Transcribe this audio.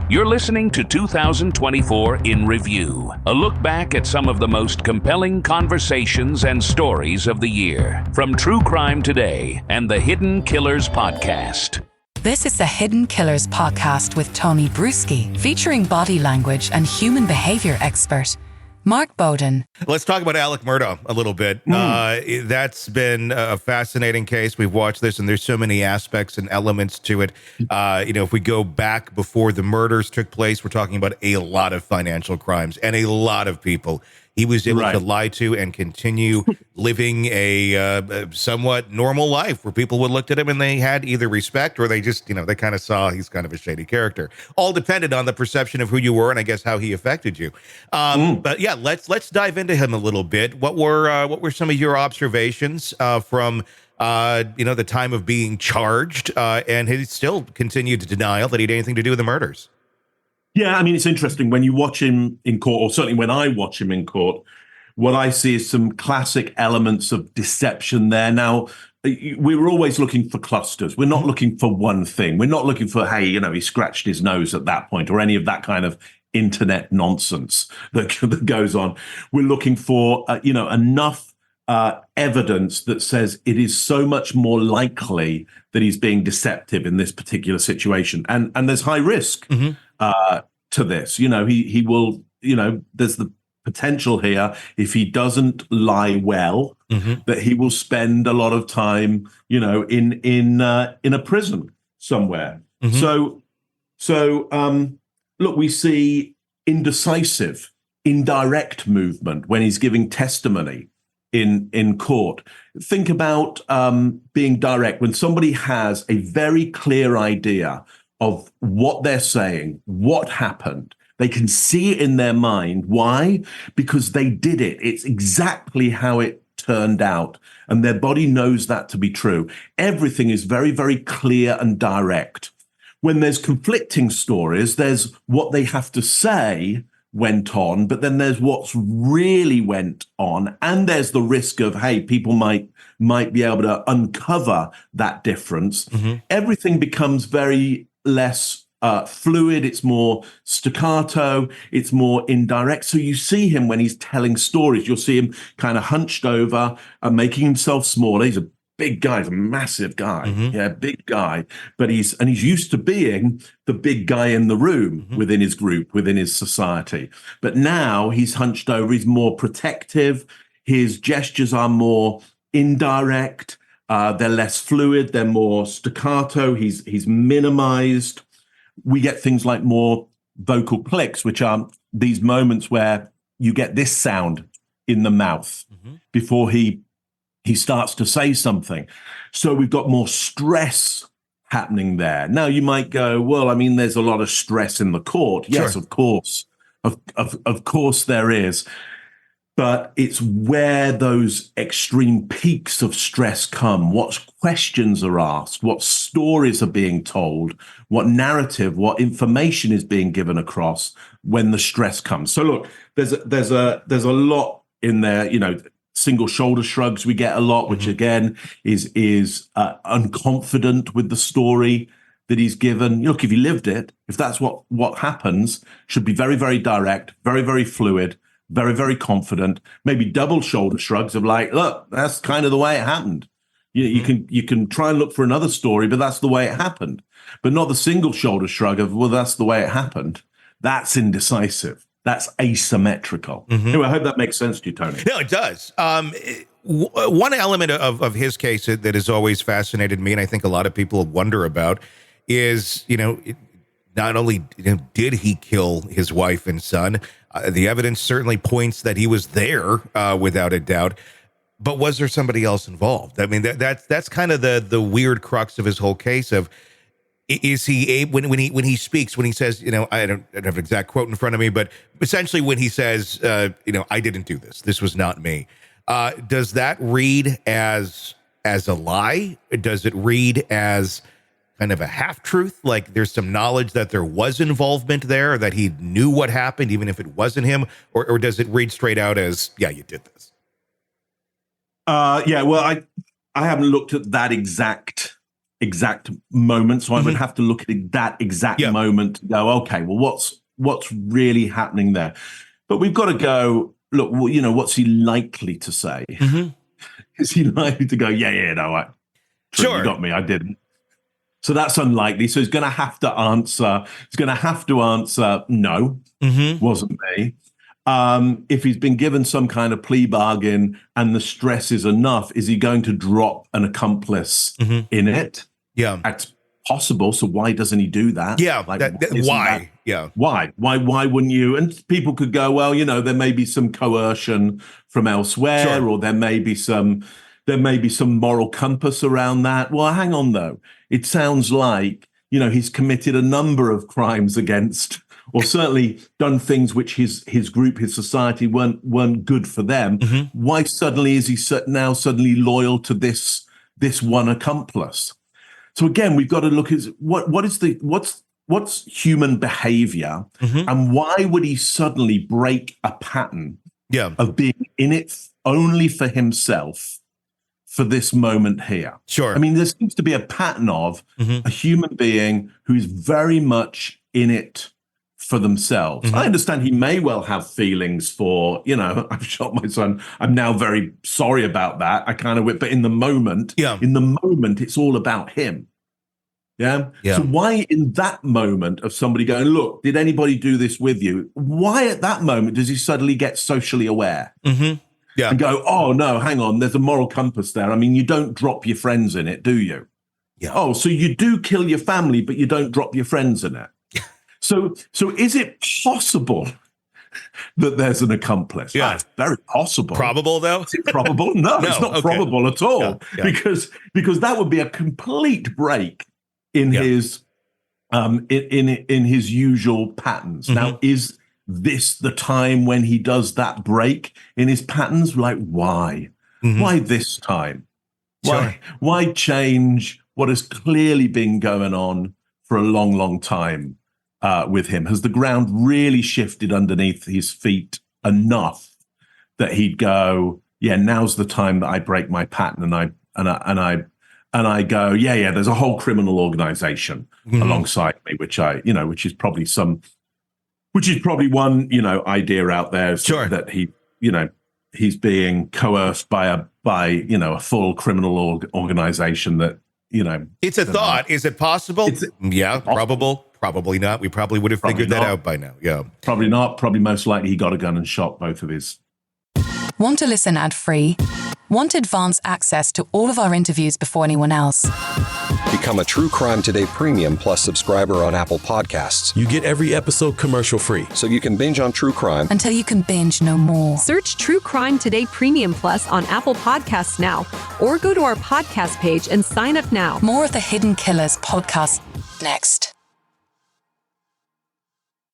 You're listening to 2024 in Review, a look back at some of the most compelling conversations and stories of the year, from True Crime Today and the Hidden Killers podcast. This is the Hidden Killers podcast with Tony Brueski, featuring body language and human behavior expert Mark Bowden. Let's talk about Alec Murdaugh a little bit. That's been a fascinating case. We've watched this, and there's so many aspects and elements to it. If we go back before the murders took place, we're talking about a lot of financial crimes and a lot of people he was able to lie to and continue living a somewhat normal life where people would look at him and they had either respect or they just, they kind of saw he's kind of a shady character. All depended on the perception of who you were and I guess how he affected you. But yeah, let's dive into him a little bit. What were some of your observations from the time of being charged? And he still continued to denial that he had anything to do with the murders. Yeah, I mean, it's interesting when you watch him in court, or certainly when I watch him in court, what I see is some classic elements of deception there. Now, we were always looking for clusters. We're not looking for one thing. We're not looking for, hey, he scratched his nose at that point or any of that kind of internet nonsense that goes on. We're looking for, enough evidence that says it is so much more likely that he's being deceptive in this particular situation. And there's high risk to this. He will, there's the potential here, if he doesn't lie well, that he will spend a lot of time, in a prison somewhere. So look, we see indecisive, indirect movement when he's giving testimony in court. Think about being direct. When somebody has a very clear idea of what they're saying, what happened, they can see it in their mind. Why? Because they did it. It's exactly how it turned out. And their body knows that to be true. Everything is very, very clear and direct. When there's conflicting stories, there's what they have to say went on, but then there's what's really went on. And there's the risk of, hey, people might be able to uncover that difference. Everything becomes very less fluid. It's more staccato. It's more indirect. So you see him when he's telling stories. You'll see him kind of hunched over and making himself smaller. He's a big guy. He's a massive guy. Yeah, big guy. But he's used to being the big guy in the room within his group, within his society. But now he's hunched over. He's more protective. His gestures are more indirect. They're less fluid. They're more staccato. He's minimized. We get things like more vocal clicks, which are these moments where you get this sound in the mouth before he starts to say something. So we've got more stress happening there. Now you might go, well, I mean, there's a lot of stress in the court. Yes, sure. Of course. Of course there is. But it's where those extreme peaks of stress come, what questions are asked, what stories are being told, what narrative, what information is being given across when the stress comes. So look, there's a lot in there, single shoulder shrugs we get a lot, which again is unconfident with the story that he's given. Look, if he lived it, if that's what happens, should be very, very direct, very, very fluid, very, very confident, maybe double shoulder shrugs of like, look, that's kind of the way it happened. You can try and look for another story, but that's the way it happened. But not the single shoulder shrug of, well, that's the way it happened. That's indecisive. That's asymmetrical. Anyway, I hope that makes sense to you, Tony. No, it does. One element of his case that has always fascinated me, and I think a lot of people wonder about, is, not only did he kill his wife and son, the evidence certainly points that he was there without a doubt. But was there somebody else involved? I mean, that's kind of the weird crux of his whole case. Of is he when he speaks, when he says, I don't have an exact quote in front of me, but essentially when he says, I didn't do this. This was not me. Does that read as a lie? Does it read as kind of a half-truth, like there's some knowledge that there was involvement there, that he knew what happened, even if it wasn't him? Or does it read straight out as, yeah, you did this? Well, I haven't looked at that exact exact moment. So I would have to look at that exact moment to go, okay, well, what's really happening there? But we've got to go, look, what's he likely to say? Is he likely to go, no, you got me, I didn't. So that's unlikely. So he's going to have to answer. No, wasn't me. If he's been given some kind of plea bargain and the stress is enough, is he going to drop an accomplice in it? Yeah, that's possible. So why doesn't he do that? Yeah, why? Why wouldn't you? And people could go, well, there may be some coercion from elsewhere, or there may be some moral compass around that. Well, hang on though. It sounds like, he's committed a number of crimes against, or certainly done things which his group, his society weren't good for them. Why suddenly is he now suddenly loyal to this one accomplice? So again, we've got to look at what's human behavior, and why would he suddenly break a pattern of being in it only for himself for this moment here? Sure. I mean, there seems to be a pattern of a human being who's very much in it for themselves. I understand he may well have feelings for, I've shot my son. I'm now very sorry about that. But in the moment, it's all about him. Yeah. So why in that moment of somebody going, look, did anybody do this with you? Why at that moment does he suddenly get socially aware? And go, oh no, hang on, there's a moral compass there. I mean, you don't drop your friends in it, do you? Yeah. Oh, so you do kill your family, but you don't drop your friends in it. So is it possible that there's an accomplice? Yeah. It's very possible. Probable though? Is it probable? No, it's not probable at all. Because that would be a complete break in his in his usual patterns. Now, is this the time when he does that break in his patterns? Like, why? Why this time? Why change what has clearly been going on for a long, long time with him? Has the ground really shifted underneath his feet enough that he'd go, now's the time that I break my pattern and I go, there's a whole criminal organization alongside me, which is probably one, idea out there that he's being coerced by a full criminal organization that, It's a thought. Is it possible? Probable. Probably not. We probably would have figured that out by now. Yeah. Probably not. Probably most likely he got a gun and shot both of his. Want to listen ad-free? Want advance access to all of our interviews before anyone else? Become a True Crime Today Premium Plus subscriber on Apple Podcasts. You get every episode commercial-free. So you can binge on true crime until you can binge no more. Search True Crime Today Premium Plus on Apple Podcasts now, or go to our podcast page and sign up now. More of the Hidden Killers podcast next.